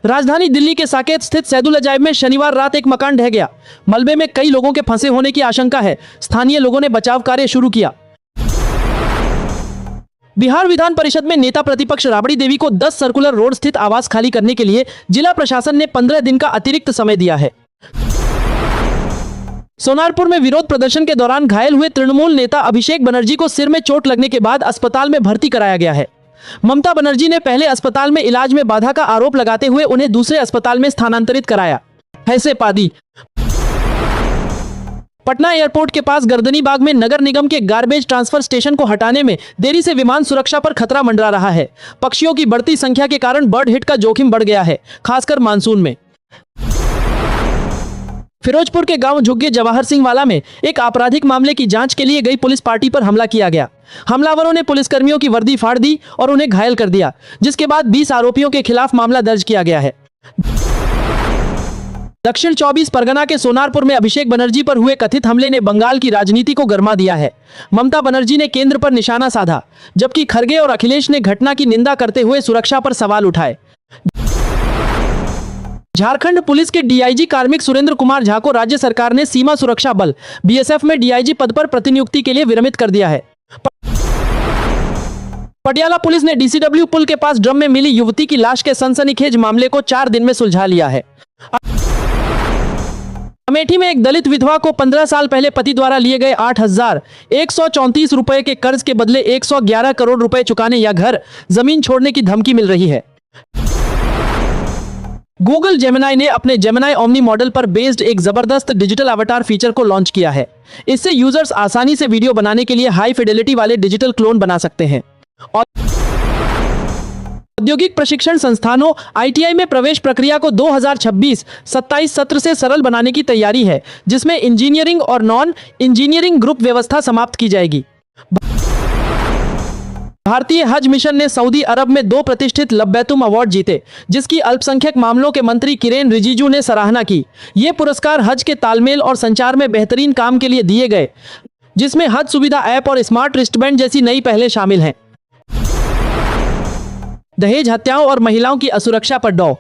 राजधानी दिल्ली के साकेत स्थित सैदुल अजायब में शनिवार रात एक मकान ढह गया। मलबे में कई लोगों के फंसे होने की आशंका है। स्थानीय लोगों ने बचाव कार्य शुरू किया। बिहार विधान परिषद में नेता प्रतिपक्ष राबड़ी देवी को 10 सर्कुलर रोड स्थित आवास खाली करने के लिए जिला प्रशासन ने 15 दिन का अतिरिक्त समय दिया है। सोनारपुर में विरोध प्रदर्शन के दौरान घायल हुए तृणमूल नेता अभिषेक बनर्जी को सिर में चोट लगने के बाद अस्पताल में भर्ती कराया गया है। ममता बनर्जी ने पहले अस्पताल में इलाज में बाधा का आरोप लगाते हुए उन्हें दूसरे अस्पताल में स्थानांतरित कराया। ऐसे पादी पटना एयरपोर्ट के पास गर्दनीबाग में नगर निगम के गार्बेज ट्रांसफर स्टेशन को हटाने में देरी से विमान सुरक्षा पर खतरा मंडरा रहा है। पक्षियों की बढ़ती संख्या के कारण बर्ड हिट का जोखिम बढ़ गया है, खासकर मानसून में। फिरोजपुर के गांव झुग्गे जवाहर सिंह वाला में एक आपराधिक मामले की जांच के लिए गई पुलिस पार्टी पर हमला किया गया। हमलावरों ने पुलिसकर्मियों की वर्दी फाड़ दी और उन्हें घायल कर दिया, जिसके बाद 20 आरोपियों के खिलाफ मामला दर्ज किया गया है। दक्षिण 24 परगना के सोनारपुर में अभिषेक बनर्जी पर हुए कथित हमले ने बंगाल की राजनीति को गरमा दिया है। ममता बनर्जी ने केंद्र पर निशाना साधा, जबकि खड़गे और अखिलेश ने घटना की निंदा करते हुए सुरक्षा पर सवाल उठाए। झारखंड पुलिस के डीआईजी कार्मिक सुरेंद्र कुमार झा को राज्य सरकार ने सीमा सुरक्षा बल बीएसएफ में डीआईजी पद पर प्रतिनियुक्ति के लिए विरमित कर दिया है। पटियाला पुलिस ने डीसीडब्ल्यू पुल के पास ड्रम में मिली युवती की लाश के सनसनीखेज मामले को 4 दिन में सुलझा लिया है। अमेठी में एक दलित विधवा को 15 साल पहले पति द्वारा लिए गए 8,134 रुपए के कर्ज के बदले 111 करोड़ रुपए चुकाने या घर जमीन छोड़ने की धमकी मिल रही है। गूगल जेमिनाई ने अपने जेमिनाई ओमनी मॉडल पर बेस्ड एक जबरदस्त डिजिटल अवतार फीचर को लॉन्च किया है। इससे यूजर्स आसानी से वीडियो बनाने के लिए हाई फिडेलिटी वाले डिजिटल क्लोन बना सकते हैं। और औद्योगिक प्रशिक्षण संस्थानों आईटीआई में प्रवेश प्रक्रिया को 2026-27 सत्र से सरल बनाने की तैयारी है, जिसमें इंजीनियरिंग और नॉन इंजीनियरिंग ग्रुप व्यवस्था समाप्त की जाएगी। भारतीय हज मिशन ने सऊदी अरब में 2 प्रतिष्ठित लब्बैतुम अवार्ड जीते, जिसकी अल्पसंख्यक मामलों के मंत्री किरेन रिजिजू ने सराहना की। ये पुरस्कार हज के तालमेल और संचार में बेहतरीन काम के लिए दिए गए, जिसमें हज सुविधा ऐप और स्मार्ट रिस्टबैंड जैसी नई पहलें शामिल हैं। दहेज हत्याओं और महिलाओं की असुरक्षा पर डॉ.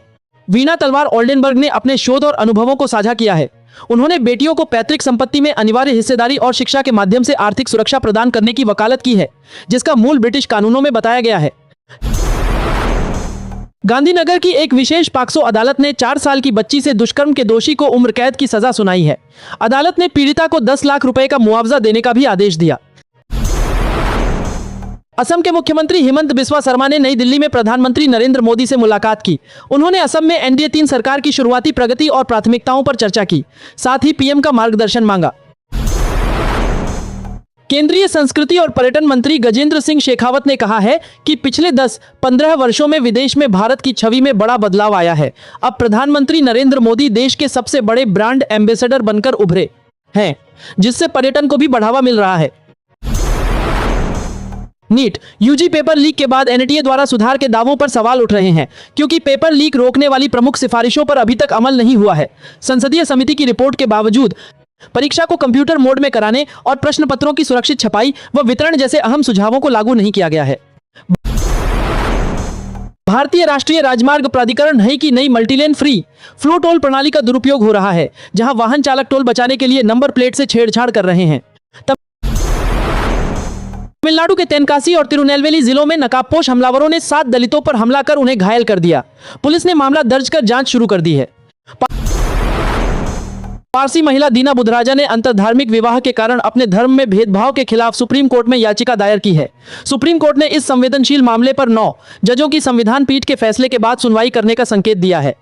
वीणा तलवार ओल्डेनबर्ग ने अपने शोध और अनुभवों को साझा किया है। उन्होंने बेटियों को पैतृक संपत्ति में अनिवार्य हिस्सेदारी और शिक्षा के माध्यम से आर्थिक सुरक्षा प्रदान करने की वकालत की है, जिसका मूल ब्रिटिश कानूनों में बताया गया है। गांधीनगर की एक विशेष पॉक्सो अदालत ने 4 साल की बच्ची से दुष्कर्म के दोषी को उम्र कैद की सजा सुनाई है। अदालत ने पीड़िता को 10 लाख रुपए का मुआवजा देने का भी आदेश दिया। असम के मुख्यमंत्री हिमंत बिस्वा शर्मा ने नई दिल्ली में प्रधानमंत्री नरेंद्र मोदी से मुलाकात की। उन्होंने असम में एनडीए 3 सरकार की शुरुआती प्रगति और प्राथमिकताओं पर चर्चा की, साथ ही पीएम का मार्गदर्शन मांगा। केंद्रीय संस्कृति और पर्यटन मंत्री गजेंद्र सिंह शेखावत ने कहा है कि पिछले 10-15 वर्षों में विदेश में भारत की छवि में बड़ा बदलाव आया है। अब प्रधानमंत्री नरेंद्र मोदी देश के सबसे बड़े ब्रांड एम्बेसडर बनकर उभरे हैं, जिससे पर्यटन को भी बढ़ावा मिल रहा है। नीट यूजी पेपर लीक के बाद एनटीए द्वारा सुधार के दावों पर सवाल उठ रहे हैं, क्योंकि पेपर लीक रोकने वाली प्रमुख सिफारिशों पर अभी तक अमल नहीं हुआ है। संसदीय समिति की रिपोर्ट के बावजूद परीक्षा को कंप्यूटर मोड में कराने और प्रश्न पत्रों की सुरक्षित छपाई व वितरण जैसे अहम सुझावों को लागू नहीं किया गया है। भारतीय राष्ट्रीय राजमार्ग प्राधिकरण है कि नई मल्टीलेन फ्री फ्लो टोल प्रणाली का दुरुपयोग हो रहा है, जहां वाहन चालक टोल बचाने के लिए नंबर प्लेट से छेड़छाड़ कर रहे हैं। तमिलनाडु के तेनकासी और तिरुनेलवेली जिलों में नकाबपोश हमलावरों ने 7 दलितों पर हमला कर उन्हें घायल कर दिया। पुलिस ने मामला दर्ज कर जांच शुरू कर दी है। पारसी महिला दीना बुधराजा ने अंतरधार्मिक विवाह के कारण अपने धर्म में भेदभाव के खिलाफ सुप्रीम कोर्ट में याचिका दायर की है। सुप्रीम कोर्ट ने इस संवेदनशील मामले पर 9 जजों की संविधान पीठ के फैसले के बाद सुनवाई करने का संकेत दिया है।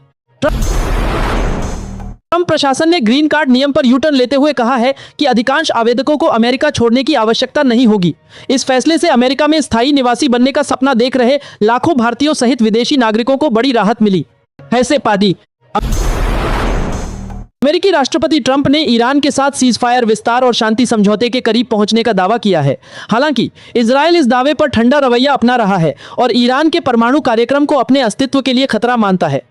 ट्रंप प्रशासन ने ग्रीन कार्ड नियम पर यूटर्न लेते हुए कहा है कि अधिकांश आवेदकों को अमेरिका छोड़ने की आवश्यकता नहीं होगी। इस फैसले से अमेरिका में स्थायी निवासी बनने का सपना देख रहे लाखों भारतीयों सहित विदेशी नागरिकों को बड़ी राहत मिली। ऐसे पादी अमेरिकी राष्ट्रपति ट्रंप ने ईरान के साथ सीजफायर विस्तार और शांति समझौते के करीब पहुंचने का दावा किया है। हालांकि इजरायल इस दावे पर ठंडा रवैया अपना रहा है और ईरान के परमाणु कार्यक्रम को अपने अस्तित्व के लिए खतरा मानता है।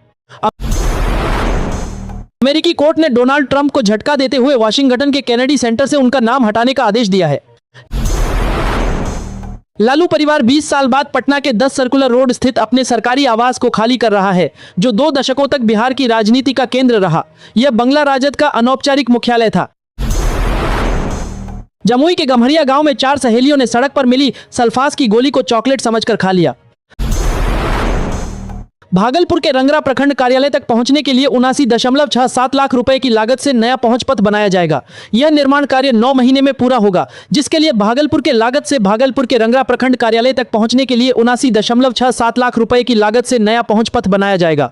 अमेरिकी कोर्ट ने डोनाल्ड ट्रंप को झटका देते हुए वाशिंगटन के कैनेडी सेंटर से उनका नाम हटाने का आदेश दिया है। लालू परिवार 20 साल बाद पटना के 10 सर्कुलर रोड स्थित अपने सरकारी आवास को खाली कर रहा है, जो 2 दशकों तक बिहार की राजनीति का केंद्र रहा। यह बंगला राजद का अनौपचारिक मुख्यालय था। जमुई के गम्हरिया गांव में 4 सहेलियों ने सड़क पर मिली सल्फास की गोली को चॉकलेट समझकर खा लिया। भागलपुर के रंगरा प्रखंड कार्यालय तक पहुंचने के लिए 79.67 लाख रुपए की लागत से नया पहुंच पथ बनाया जाएगा। यह निर्माण कार्य 9 महीने में पूरा होगा, जिसके लिए भागलपुर के लागत से भागलपुर के रंगरा प्रखंड कार्यालय तक पहुंचने के लिए 79.67 लाख रुपए की लागत से नया पहुंच पथ बनाया जाएगा।